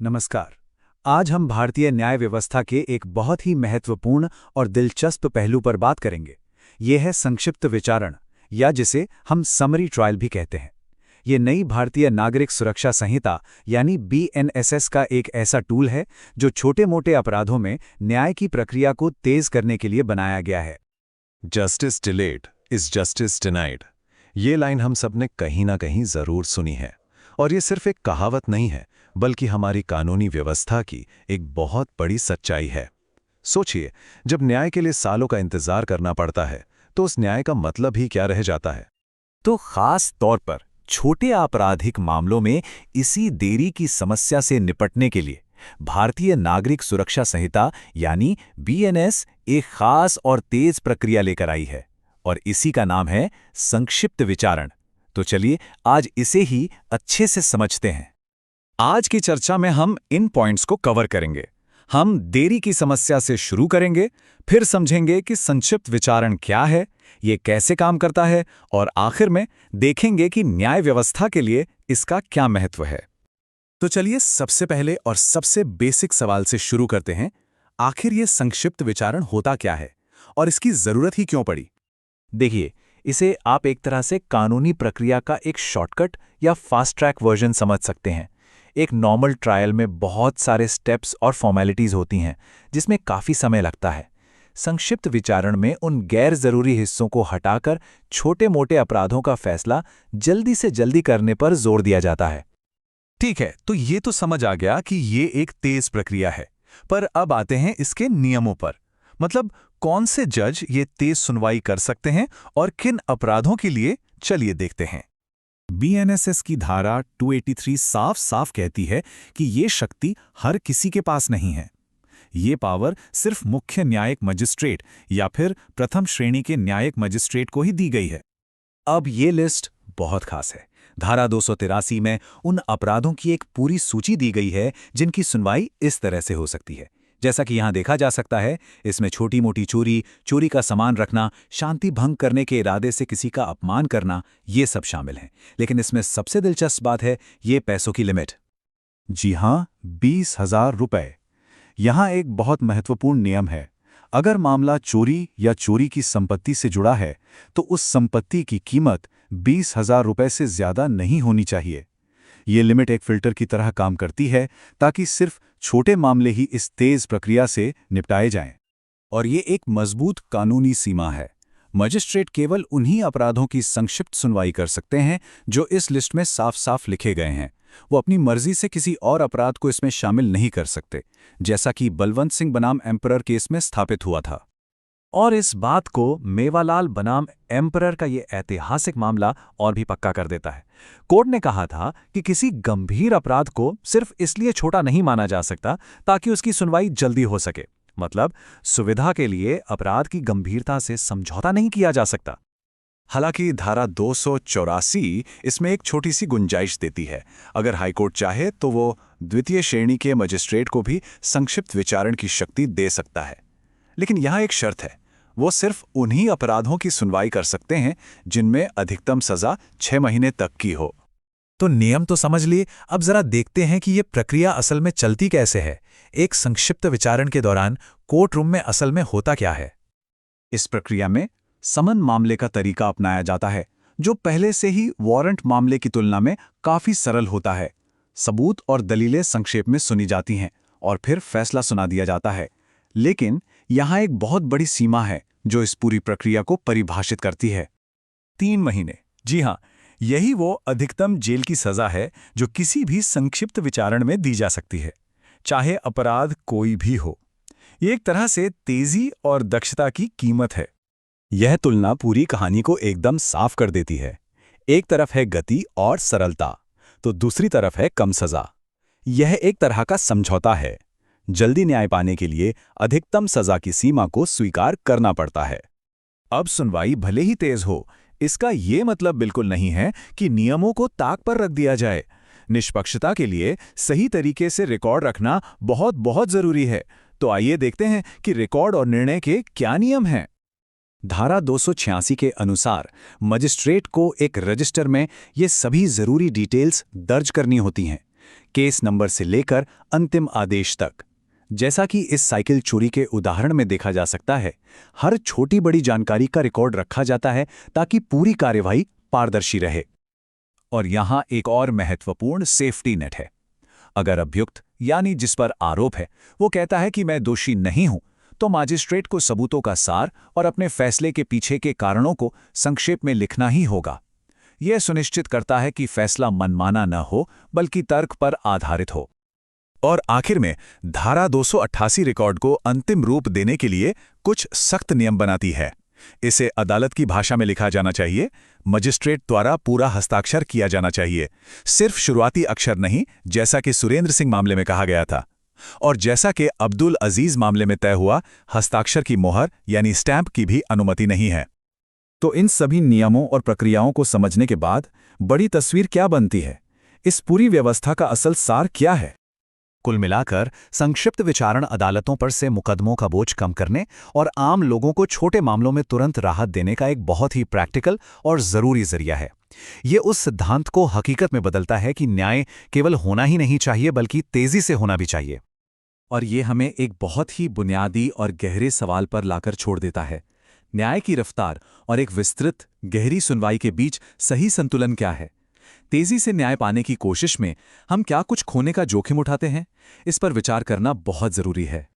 नमस्कार। आज हम भारतीय न्याय व्यवस्था के एक बहुत ही महत्वपूर्ण और दिलचस्प पहलू पर बात करेंगे। ये है संक्षिप्त विचारण, या जिसे हम समरी ट्रायल भी कहते हैं। ये नई भारतीय नागरिक सुरक्षा संहिता यानी BNSS का एक ऐसा टूल है जो छोटे-मोटे अपराधों में न्याय की प्रक्रिया को तेज करने के लिए बनाया गया है। Justice delayed is justice denied. ये लाइन हम सब ने कहीं ना कहीं जरूर सुनी है, और ये सिर्फ एक कहावत नहीं है, बल्कि हमारी कानूनी व्यवस्था की एक बहुत बड़ी सच्चाई है। सोचिए, जब न्याय के लिए सालों का इंतजार करना पड़ता है, तो उस न्याय का मतलब ही क्या रह जाता है। तो खास तौर पर छोटे आपराधिक मामलों में इसी देरी की समस्या से निपटने के लिए भारतीय नागरिक सुरक्षा संहिता यानी BNS एक खास और तेज प्रक्रिया लेकर आई है, और इसी का नाम है संक्षिप्त विचारण। तो चलिए आज इसे ही अच्छे से समझते हैं। आज की चर्चा में हम इन पॉइंट्स को कवर करेंगे। हम देरी की समस्या से शुरू करेंगे, फिर समझेंगे कि संक्षिप्त विचारण क्या है, ये कैसे काम करता है, और आखिर में देखेंगे कि न्याय व्यवस्था के लिए इसका क्या महत्व है। तो चलिए सबसे पहले और सबसे बेसिक सवाल से शुरू करते हैं। आखिर ये संक्षिप्त विचारण होता क्या है और इसकी जरूरत ही क्यों पड़ी? देखिए, इसे आप एक तरह से कानूनी प्रक्रिया का एक शॉर्टकट या फास्ट ट्रैक वर्जन समझ सकते हैं। एक नॉर्मल ट्रायल में बहुत सारे स्टेप्स और फॉर्मेलिटीज होती हैं, जिसमें काफ़ी समय लगता है। संक्षिप्त विचारण में उन गैर जरूरी हिस्सों को हटाकर छोटे-मोटे अपराधों का फैसला जल्दी से जल्दी करने पर जोर दिया जाता है। ठीक है, तो ये तो समझ आ गया कि ये एक तेज प्रक्रिया है। पर अब आते हैं इसके नियमों पर। मतलब कौन से जज ये तेज सुनवाई कर सकते हैं और किन अपराधों के लिए, चलिए देखते हैं। BNSS की धारा 283 साफ साफ कहती है कि ये शक्ति हर किसी के पास नहीं है। ये पावर सिर्फ मुख्य न्यायिक मजिस्ट्रेट या फिर प्रथम श्रेणी के न्यायिक मजिस्ट्रेट को ही दी गई है। अब ये लिस्ट बहुत खास है। धारा 283 में उन अपराधों की एक पूरी सूची दी गई है जिनकी सुनवाई इस तरह से हो सकती है। जैसा कि यहाँ देखा जा सकता है, इसमें छोटी मोटी चोरी, चोरी का सामान रखना, शांति भंग करने के इरादे से किसी का अपमान करना, ये सब शामिल हैं। लेकिन इसमें सबसे दिलचस्प बात है ये पैसों की लिमिट। जी हाँ, 20,000 रुपए। यहाँ एक बहुत महत्वपूर्ण नियम है। अगर मामला चोरी या चोरी की संपत्ति से जुड़ा है, तो उस संपत्ति की कीमत 20,000 रुपए से ज्यादा नहीं होनी चाहिए। ये लिमिट एक फिल्टर की तरह काम करती है, ताकि सिर्फ छोटे मामले ही इस तेज प्रक्रिया से निपटाए जाएं। और ये एक मजबूत कानूनी सीमा है। मजिस्ट्रेट केवल उन्हीं अपराधों की संक्षिप्त सुनवाई कर सकते हैं जो इस लिस्ट में साफ साफ लिखे गए हैं। वो अपनी मर्जी से किसी और अपराध को इसमें शामिल नहीं कर सकते, जैसा कि बलवंत सिंह बनाम एम्परर केस में स्थापित हुआ था। और इस बात को मेवालाल बनाम एम्परर का ये ऐतिहासिक मामला और भी पक्का कर देता है। कोर्ट ने कहा था कि किसी गंभीर अपराध को सिर्फ इसलिए छोटा नहीं माना जा सकता ताकि उसकी सुनवाई जल्दी हो सके। मतलब सुविधा के लिए अपराध की गंभीरता से समझौता नहीं किया जा सकता। हालांकि धारा 284 इसमें एक छोटी सी गुंजाइश देती है। अगर हाईकोर्ट चाहे तो वो द्वितीय श्रेणी के मजिस्ट्रेट को भी संक्षिप्त विचारण की शक्ति दे सकता है। लेकिन यहाँ एक शर्त है, वो सिर्फ उन्हीं अपराधों की सुनवाई कर सकते हैं जिनमें अधिकतम सजा 6 महीने तक की हो। तो नियम तो समझ लिए, अब जरा देखते हैं कि ये प्रक्रिया असल में चलती कैसे है। एक संक्षिप्त विचारण के दौरान कोर्ट रूम में असल में होता क्या है? इस प्रक्रिया में समन मामले का तरीका अपनाया जाता है, जो पहले से ही वारंट मामले की तुलना में काफी सरल होता है। सबूत और दलीलें संक्षेप में सुनी जाती हैं और फिर फैसला सुना दिया जाता है। लेकिन यहाँ एक बहुत बड़ी सीमा है जो इस पूरी प्रक्रिया को परिभाषित करती है। 3 महीने। जी हाँ, यही वो अधिकतम जेल की सजा है जो किसी भी संक्षिप्त विचारण में दी जा सकती है, चाहे अपराध कोई भी हो। ये एक तरह से तेजी और दक्षता की कीमत है। यह तुलना पूरी कहानी को एकदम साफ कर देती है। एक तरफ है गति और सरलता, तो दूसरी तरफ है कम सजा। यह एक तरह का समझौता है। जल्दी न्याय पाने के लिए अधिकतम सजा की सीमा को स्वीकार करना पड़ता है। अब सुनवाई भले ही तेज हो, इसका ये मतलब बिल्कुल नहीं है कि नियमों को ताक पर रख दिया जाए। निष्पक्षता के लिए सही तरीके से रिकॉर्ड रखना बहुत बहुत जरूरी है। तो आइए देखते हैं कि रिकॉर्ड और निर्णय के क्या नियम हैं। धारा 286 के अनुसार मजिस्ट्रेट को एक रजिस्टर में ये सभी जरूरी डिटेल्स दर्ज करनी होती हैं, केस नंबर से लेकर अंतिम आदेश तक। जैसा कि इस साइकिल चोरी के उदाहरण में देखा जा सकता है, हर छोटी बड़ी जानकारी का रिकॉर्ड रखा जाता है ताकि पूरी कार्यवाही पारदर्शी रहे। और यहां एक और महत्वपूर्ण सेफ्टी नेट है। अगर अभियुक्त यानी जिस पर आरोप है वो कहता है कि मैं दोषी नहीं हूं, तो मजिस्ट्रेट को सबूतों का सार और अपने फैसले के पीछे के कारणों को संक्षेप में लिखना ही होगा। यह सुनिश्चित करता है कि फैसला मनमाना न हो बल्कि तर्क पर आधारित हो। और आखिर में धारा 288 रिकॉर्ड को अंतिम रूप देने के लिए कुछ सख्त नियम बनाती है। इसे अदालत की भाषा में लिखा जाना चाहिए, मजिस्ट्रेट द्वारा पूरा हस्ताक्षर किया जाना चाहिए, सिर्फ शुरुआती अक्षर नहीं, जैसा कि सुरेंद्र सिंह मामले में कहा गया था। और जैसा कि अब्दुल अजीज मामले में तय हुआ, हस्ताक्षर की मोहर यानी स्टैंप की भी अनुमति नहीं है। तो इन सभी नियमों और प्रक्रियाओं को समझने के बाद बड़ी तस्वीर क्या बनती है? इस पूरी व्यवस्था का असल सार क्या है? कुल मिलाकर संक्षिप्त विचारण अदालतों पर से मुकदमों का बोझ कम करने और आम लोगों को छोटे मामलों में तुरंत राहत देने का एक बहुत ही प्रैक्टिकल और ज़रूरी जरिया है। ये उस सिद्धांत को हकीकत में बदलता है कि न्याय केवल होना ही नहीं चाहिए बल्कि तेजी से होना भी चाहिए। और ये हमें एक बहुत ही बुनियादी और गहरे सवाल पर लाकर छोड़ देता है। न्याय की रफ्तार और एक विस्तृत गहरी सुनवाई के बीच सही संतुलन क्या है? तेजी से न्याय पाने की कोशिश में हम क्या कुछ खोने का जोखिम उठाते हैं? इस पर विचार करना बहुत जरूरी है।